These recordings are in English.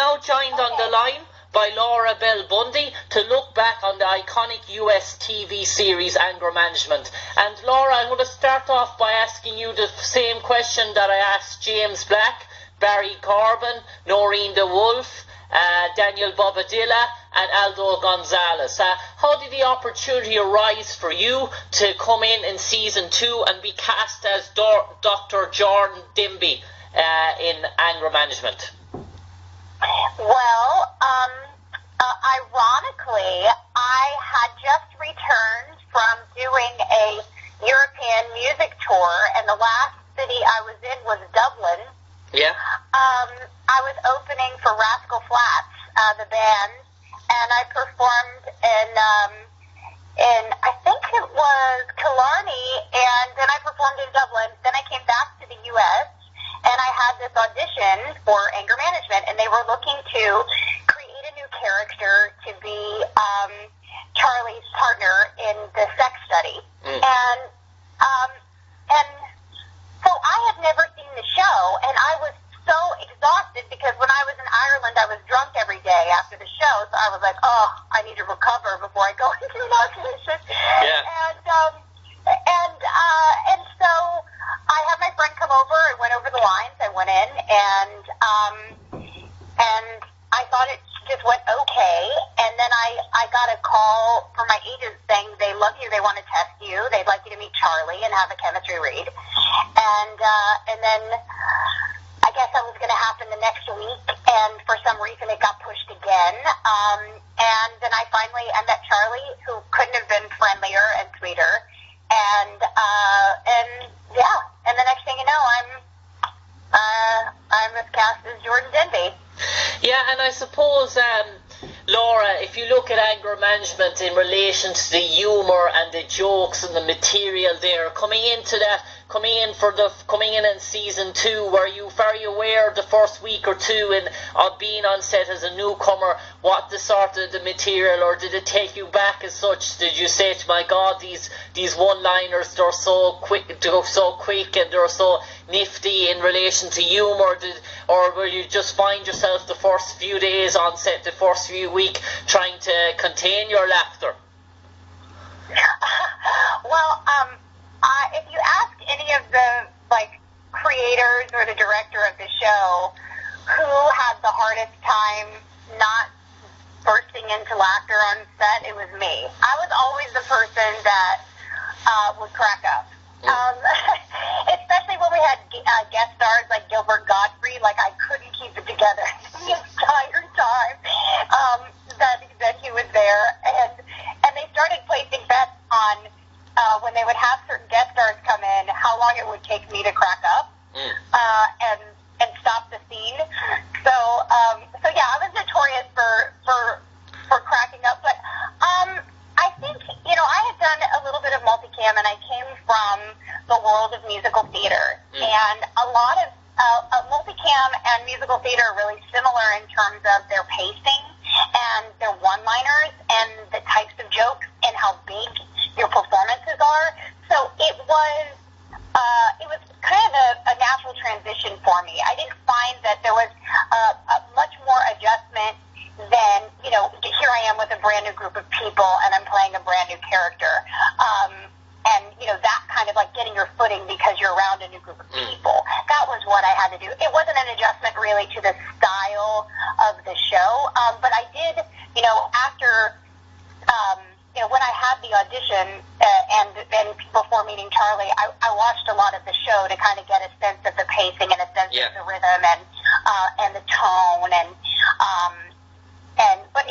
now joined on the line by Laura Bell Bundy to look back on the iconic US TV series Anger Management. And Laura, I'm going to start off by asking you the same question that I asked James Black, Barry Corbin, Noreen the Wolf, Daniel Bobadilla and Aldo Gonzalez. How did the opportunity arise for you to come in season 2 and be cast as Dr. Jordan Dimby in Anger Management? Well, ironically, I had just returned from doing a European music tour, and the last city I was in was Dublin. Yeah. I was opening for Rascal Flatts, the band, and I performed in I think it was Killarney, and then I performed in Dublin. Then I came back to the U.S., and I had this audition for Anger Management, and they were looking to create a new character to be Charlie's partner in the sex study. And so I had never seen the show, and I was so exhausted because when I was in Ireland, I was drunk every day after the show, so I was like, oh, I need to recover before I go into an audition. Yeah. And so I had my friend come over. I went over the lines. I went in, and I thought it just went okay. And then I got a call from my agent saying they love you, they want to test you, they'd like you to meet Charlie and have a chemistry read. And then I guess that was going to happen the next week, and for some reason it got pushed again. And then I met Charlie, who couldn't have been friendlier and sweeter. And the next thing you know, I'm as cast as Jordan Denby. Yeah, and I suppose, Laura, if you look at Anger Management in relation to the humour and the jokes and the material there, coming in season 2, were you very aware the first week or two of being on set as a newcomer what the sort of the material, or did it take you back as such? Did you say, to my God, these one-liners, they're so quick and they're so nifty in relation to humour, or will you just find yourself the first few days on set, the first few weeks, trying to contain your laughter? Well, if you ask any of the creators or the director of the show who had the hardest time not bursting into laughter on set, it was me. I was always the person that would crack up. Especially when we had guest stars like Gilbert Gottfried, I couldn't keep it together the entire time that he was there. And they started placing bets on when they would have certain guest stars come in, how long it would take me to crack up and stop the scene. So yeah, I was notorious for cracking up. But I think, I had done a little bit of multicam, and I came from the world of musical theater. And a lot of multicam and musical theater are really similar in terms of their pacing and their one-liners and the types of jokes and how big your performances are. So it was kind of a natural transition for me. I didn't find that there was a much more adjustment than, here I am with a brand new group of people and I'm playing a brand new character. And, that kind of getting your footing because you're around a new group of people. That was what I had to do. It wasn't an adjustment really to the style of the show. But I did, after, when I had the audition and before meeting Charlie, I watched a lot of the show to kind of get a sense of the pacing and a sense of the rhythm and the tone but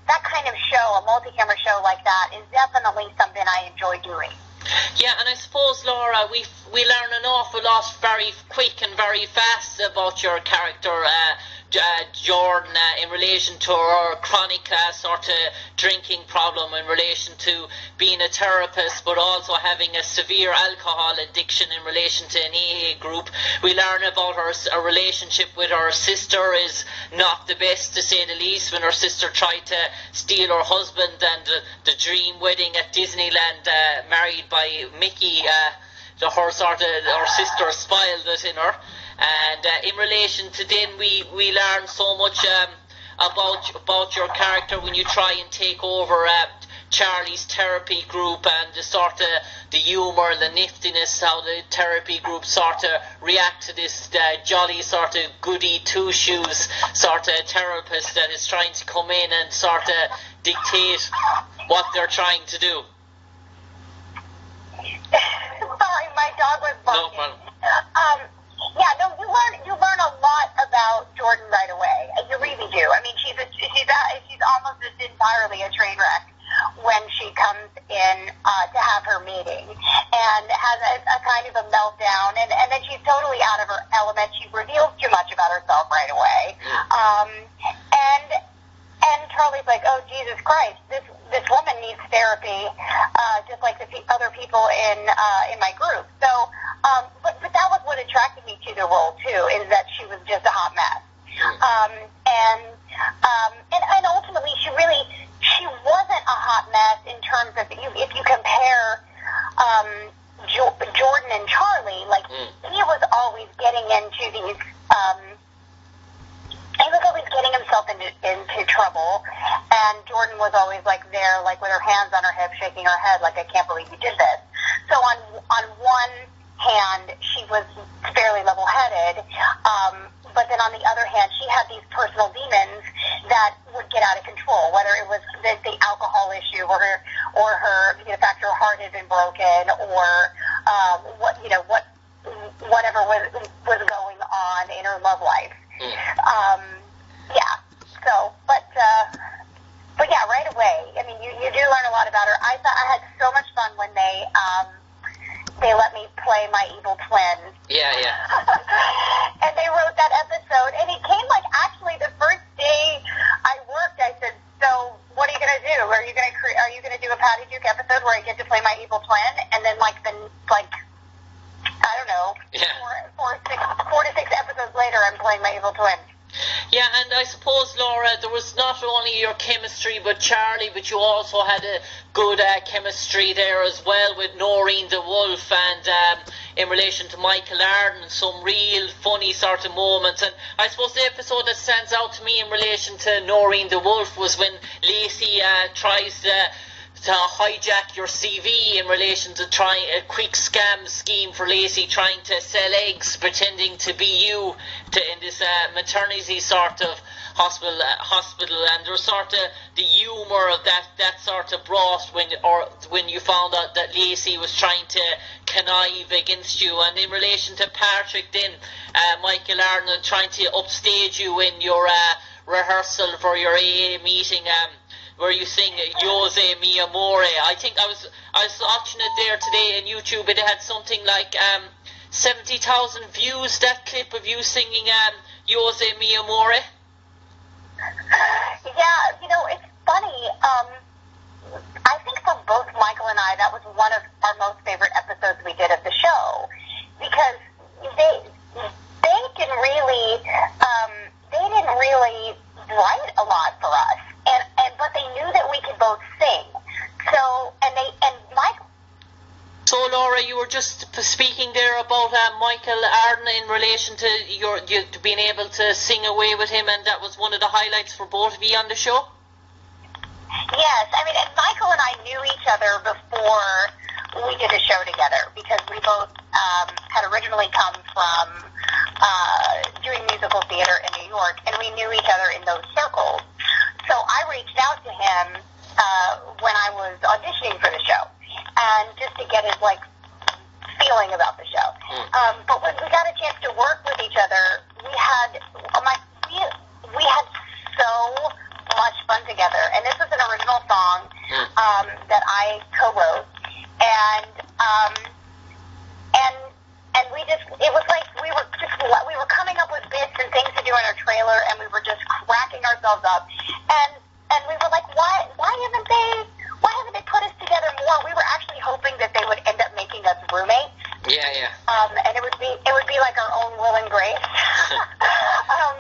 that kind of show, a multi-camera show like that, is definitely something I enjoy doing. Yeah, and I suppose, Laura, we learn an awful lot very quick and very fast about your character, Jordan, in relation to her chronic sort of drinking problem, in relation to being a therapist, but also having a severe alcohol addiction in relation to an AA group. We learn about her relationship with her sister is not the best, to say the least, when her sister tried to steal her husband, and the dream wedding at Disneyland, married by Mickey, her sister spoiled it in her. And in relation to then, we learn so much about your character when you try and take over Charlie's therapy group, and the sort of the humour, the niftiness, how the therapy group sort of react to this jolly sort of goody two-shoes sort of therapist that is trying to come in and sort of dictate what they're trying to do. Sorry, my dog was barking. No problem. You learn a lot about Jordan right away. You really do. I mean, she's almost just entirely a train wreck when she comes in to have her meeting, and has a kind of a meltdown, and then she's totally out of her element. She reveals too much about herself right away, and Charlie's like, oh Jesus Christ, this woman needs therapy, just like the other people in my group. So, but that was what attracted me to the role too, is that she was just a hot mess, and ultimately she wasn't a hot mess in terms of if you compare Jordan and Charlie, like he was always getting into these. He was always getting himself into trouble, and Jordan was always like there, like with her hands on her hips, shaking her head, like I can't believe you did this. So on one hand, she was fairly level-headed, but then on the other hand, she had these personal demons that would get out of control, whether it was the alcohol issue, or her the fact her heart had been broken, or whatever was going on in her love life. But yeah, right away. I mean, you do learn a lot about her. I had so much fun when they let me play my evil twin. Yeah. And they wrote that episode, and it came like actually the first day I worked. I said, "So what are you gonna do? Are you gonna do a Patty Duke episode where I get to play my evil twin?" And then I don't know, 4 to 6 episodes later, I'm playing my evil twin. Yeah, and I suppose, Laura, there was not only your chemistry with Charlie, but you also had a good chemistry there as well with Noreen the Wolf, and in relation to Michael Arden, some real funny sort of moments. And I suppose the episode that stands out to me in relation to Noreen the Wolf was when Lacey tries to hijack your CV in relation to trying a quick scam scheme for Lacey, trying to sell eggs, pretending to be you in this maternity sort of hospital, and there's sort of the humour of that sort of brought when you found out that Lacey was trying to connive against you. And in relation to Patrick, then Michael Arnold trying to upstage you in your rehearsal for your AA meeting, where you sing Jose Mi Amore. I think I was watching it there today on YouTube. It had something like 70,000 views, that clip of you singing Jose Mi Amore. Yeah, it's funny. I think for both Michael and I, that was one of our most favorite episodes we did of the show, because they didn't really write a lot for us. But they knew that we could both sing. So, and Michael. So, Laura, you were just speaking there about Michael Arden in relation to you being able to sing away with him, and that was one of the highlights for both of you on the show? Yes, I mean, and Michael and I knew each other before we did a show together, because we both had originally come from doing musical theater in New York, and we knew each other in those circles. So I reached out to him when I was auditioning for the show, and just to get his feeling about the show. But when we got a chance to work with each other, we had so much fun together. And this was an original song that I co-wrote, and we it was like we were coming up with bits and things to do in our trailer, and we were just cracking ourselves up, and we were like, why haven't they put us together more? We were actually hoping that they would end up making us roommates. Yeah. And it would be like our own Will and Grace. And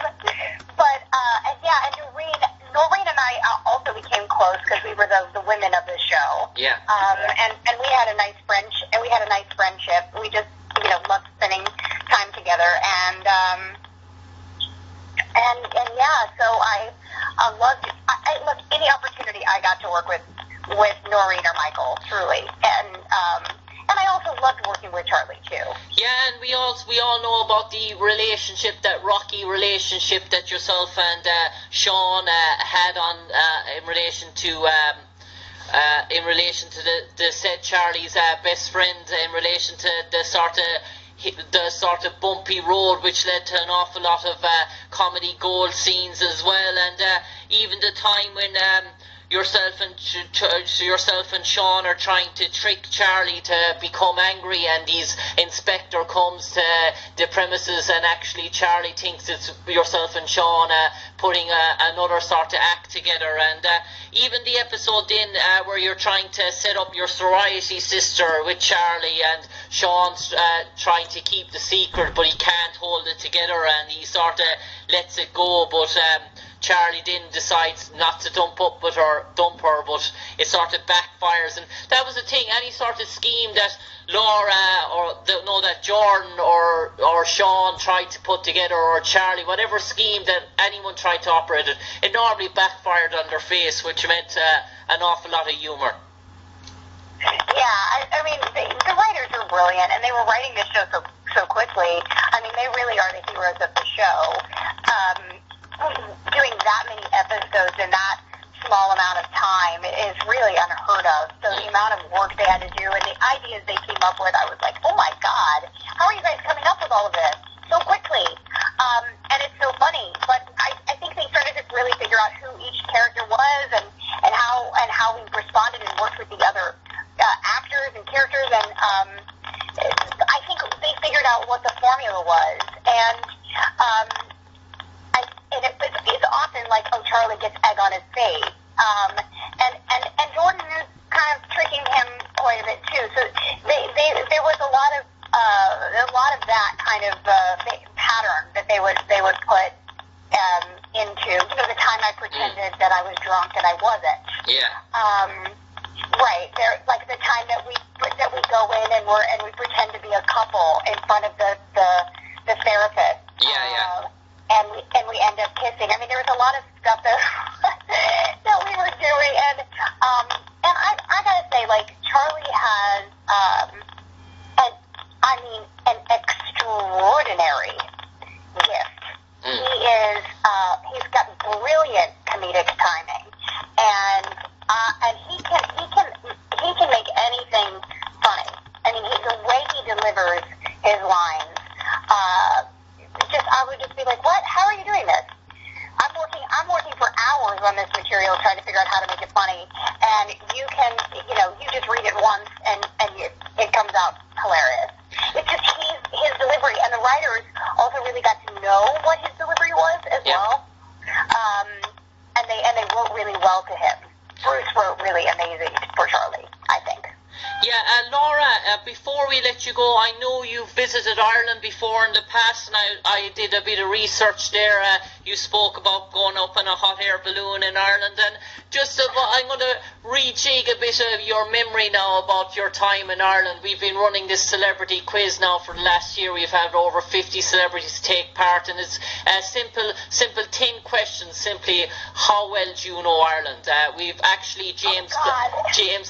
Noreen and I also became close because we were the women of the show. Yeah. And we had a nice friendship. We just loved spending time together, and and yeah, so I loved. Look, any opportunity I got to work with Noreen or Michael, truly, and I also loved working with Charlie too. Yeah, and we all know about the relationship, that rocky relationship that yourself and Sean had on in relation to the said Charlie's best friend, in relation to the sort of bumpy road which led to an awful lot of comedy gold scenes as well, and even the time when yourself and Sean are trying to trick Charlie to become angry, and his inspector comes to the premises, and actually Charlie thinks it's yourself and Sean putting another sort of act together. And even the episode where you're trying to set up your sorority sister with Charlie, and Sean's trying to keep the secret, but he can't hold it together, and he sort of lets it go, but Charlie then decides not to dump her, but it sort of backfires. And that was the thing, any sort of scheme that Laura that Jordan or Sean tried to put together, or Charlie, whatever scheme that anyone tried to operate it normally backfired on their face, which meant an awful lot of humour. Yeah, I mean, the writers were brilliant, and they were writing this show so quickly. I mean, they really are the heroes of the show. Doing that many episodes in that small amount of time is really unheard of. So the amount of work they had to do and the ideas they came up with, I was like, oh my God, how are you guys coming up with all of this so quickly? And it's so funny, but I think they started to really figure out who each character was, and how we responded and worked with the other actors and characters, and I think they figured out what the formula was, and it's often like, oh, Charlie gets egg on his face, and Jordan is kind of tricking him quite a bit too. So there was a lot of that kind of pattern that they would put into, the time I pretended that I was drunk and I wasn't. Yeah. Right. There, like the time that we go in and we pretend to be a couple in front of the therapist. Yeah. And we end up kissing. I mean, there was a lot of stuff that that we were doing, and I gotta say, like, Charlie has an extraordinary gift. He's got brilliant comedic timing, and he can make anything funny. I mean, the way he delivers his lines. I would just be like, what? How are you doing this? I'm working for hours on this material trying to figure out how to make it funny, and you just read it once and it comes out hilarious. It's just his delivery, and the writers also really got to know what his delivery was as well. And they wrote really well to him. Bruce wrote really amazing for Charlie, I think. Yeah, Laura, before we let you go, I know you've visited Ireland before in the past, and I did a bit of research there. You spoke about going up in a hot air balloon in Ireland, and just I'm going to rejig a bit of your memory now about your time in Ireland. We've been running this celebrity quiz now for the last year. We've had over 50 celebrities take part, and it's simple 10 questions, simply how well do you know Ireland? We've actually, James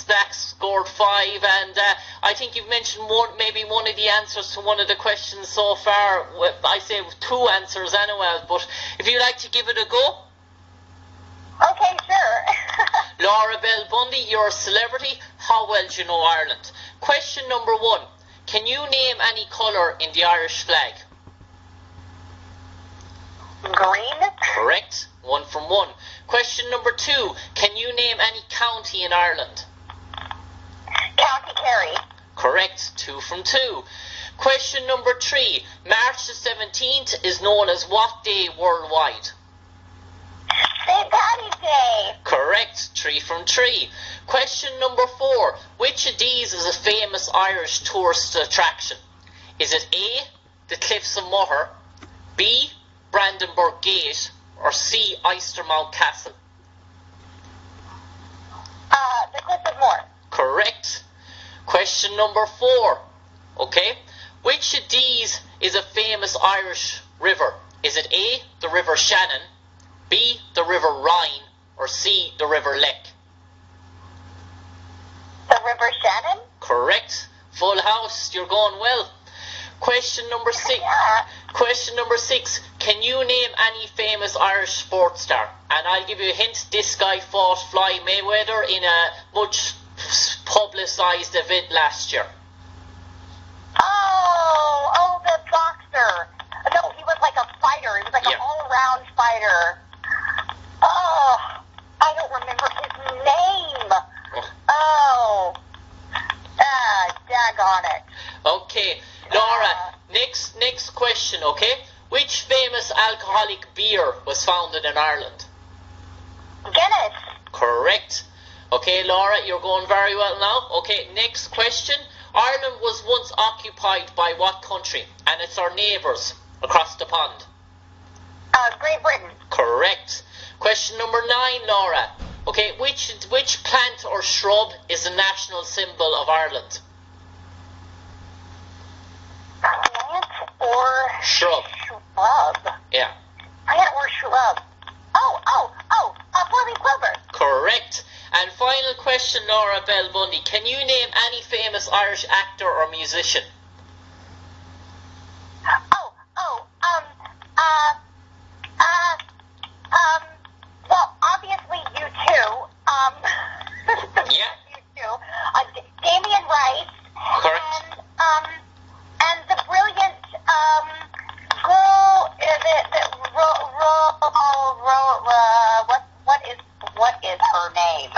Black scored 5, and I think you've mentioned maybe one of the answers to one of the questions so far. I say 2 answers anyway, but if you'd like to give it a go. Okay, sure. Laura Bell Bundy, you're a celebrity. How well do you know Ireland? Question number 1. Can you name any colour in the Irish flag? Green. Correct. 1 from 1. Question number 2. Can you name any county in Ireland? County Kerry. Correct. 2 from 2. Question number 3. March the 17th is known as what day worldwide? St. Paddy's Day. Correct. 3 from 3. Question number 4. Which of these is a famous Irish tourist attraction? Is it A, the Cliffs of Moher, B, Brandenburg Gate, or C, Oystermouth Castle? The Cliffs of Moher. Correct. Question number 4. Okay. Which of these is a famous Irish river? Is it A, the River Shannon, B, the River Rhine, or C, the River Lech? The River Shannon? Correct. Full house. You're going well. Question number 6. Yeah. Question number 6. Can you name any famous Irish sports star? And I'll give you a hint. This guy fought Floyd Mayweather in a much publicised event last year. Oh, the boxer. No, he was like a fighter. He was like an all-around fighter. Oh, I don't remember his name. Oh, daggone it. Okay, Laura, next question, okay? Which famous alcoholic beer was founded in Ireland? Guinness. Correct. Okay, Laura, you're going very well now. Okay, next question. Ireland was once occupied by what country? And it's our neighbours across the pond. Great Britain. Correct. Question number 9, Laura. Okay, which plant or shrub is the national symbol of Ireland? Plant or Shrub. Shrub. Yeah. Plant or shrub. Four-leaf clover. Correct. And final question, Laura Bell Bundy. Can you name any famous Irish actor or musician? Well, obviously you two. Yeah. You two. Damien Rice. Correct. And the brilliant, girl, what is her name?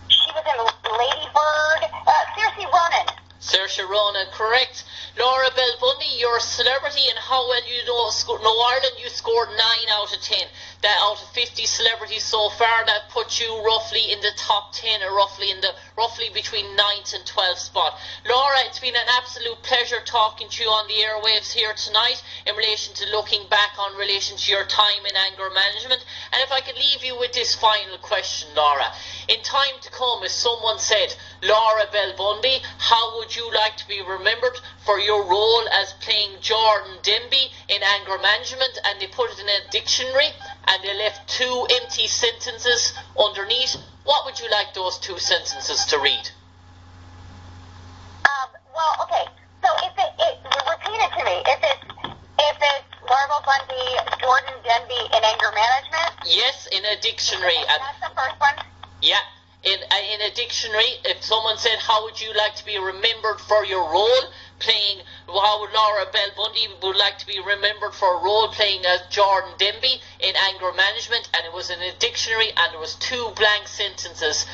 She was in Lady Bird. Saoirse Ronan. Saoirse Ronan, correct. Laura Bell Bundy, you're a celebrity, and how well you know Ireland, you scored 9 out of 10. That out of 50 celebrities so far, that puts you roughly in the top 10, or roughly between 9th and 12th spot. Laura, it's been an absolute pleasure talking to you on the airwaves here tonight in relation to looking back on relation to your time in anger management. And if I could leave you with this final question, Laura. In time to come, if someone said, Laura Bell Bundy, how would you like to be remembered for your role as playing Jordan Denby in anger management, and they put it in a dictionary and they left 2 empty sentences underneath, what would you like those 2 sentences to read? Well, okay. So repeat it to me. If it's Laura Bundy, Jordan Denby in anger management. Yes, in a dictionary. And that's the first one. Yeah. In a dictionary, if someone said, how would you like to be remembered for your role playing, how would Laura Bell Bundy would like to be remembered for a role playing as Jordan Denby in anger management, and it was in a dictionary and there was 2 blank sentences,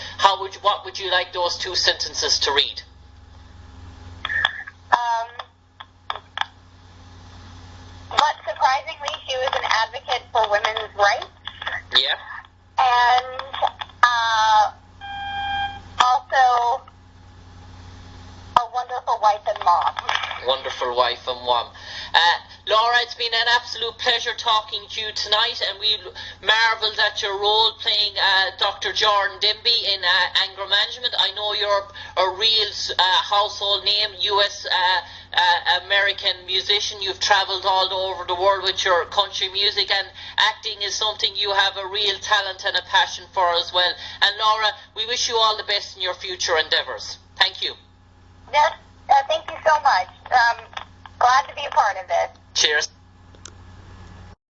what would you like those 2 sentences to read? But surprisingly, she was an advocate for women's rights. Yeah. And also a wonderful wife and mom. Wonderful wife and mom. Laura, it's been an absolute pleasure talking to you tonight, and we marvelled at your role playing Dr. Jordan Denby in anger management. I know you're a real household name, US American musician. You've travelled all over the world with your country music, and acting is something you have a real talent and a passion for as well. And Laura, we wish you all the best in your future endeavours. Thank you. Yes, thank you so much. Glad to be a part of this. Cheers.